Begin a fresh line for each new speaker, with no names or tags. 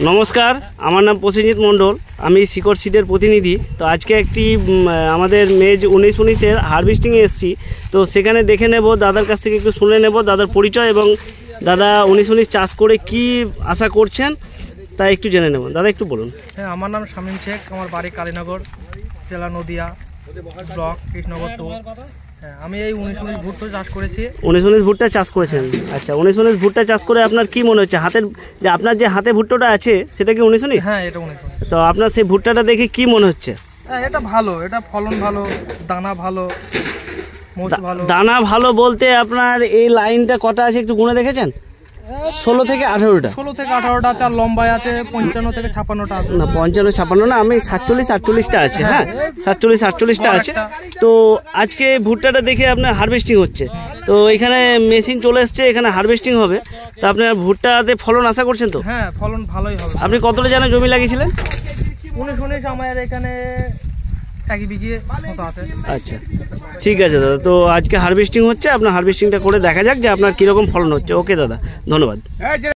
নমস্কার, আমার নাম প্রসেনজিৎ মণ্ডল, আমি শিকড় সিডের প্রতিনিধি। তো আজকে একটি আমাদের মেজ 19-19-এর হারভেস্টিংয়ে এসেছি। তো সেখানে দেখে নেব, দাদার কাছ থেকে একটু শুনে নেব দাদার পরিচয় এবং দাদা 19-19 চাষ করে কি আশা করছেন তাই একটু জেনে নেব। দাদা একটু বলুন।
হ্যাঁ, আমার নাম শামীম শেখ, আমার বাড়ি কালীনগর, জেলা নদিয়া, ব্লক কৃষ্ণনগর 2। হ্যাঁ, আমি এই 19-19 ভুট্টা চাষ করেছি।
19-19 ভুট্টা চাষ করেছেন? আচ্ছা, 19-19 ভুট্টা চাষ করে আপনার কি মনে হচ্ছে? হাতের যে আপনার যে হাতে ভুট্টাটা আছে সেটা কি 19-19?
হ্যাঁ, এটা 19-19।
তো আপনার সেই ভুট্টাটা দেখে কি মনে হচ্ছে?
হ্যাঁ, এটা ভালো, এটা ফলন ভালো, দানা ভালো, মোচ ভালো।
দানা ভালো বলতে আপনার এই লাইনটা কটা আছে একটু গুনে দেখেছেন? 16 থেকে 18টা।
16 থেকে 18টা চার লম্বায় আছে, 55 থেকে 56টা আছে।
না, 55-56 না, আমি 47-48টা আছে। হ্যাঁ, 47-48টা আছে। তো আজকে ভুট্টাটা দেখে আপনার হারভেস্টিং হচ্ছে, তো এখানে মেশিন চলে এসছে, এখানে হারভেস্টিং হবে। তো আপনার ভুট্টাতে ফলন আশা করছেন তো?
হ্যাঁ, ফলন ভালোই হবে।
আপনি কতটা জানা জমি লাগিয়েছিলেন?
19-19 আমার এখানে 1 বিঘে মতো আছে।
আচ্ছা, ঠিক আছে দাদা। তো আজকে হারভেস্টিং হচ্ছে, আপনার হারভেস্টিংটা করে দেখা যাক যে আপনার কীরকম ফলন হচ্ছে। ওকে দাদা, ধন্যবাদ।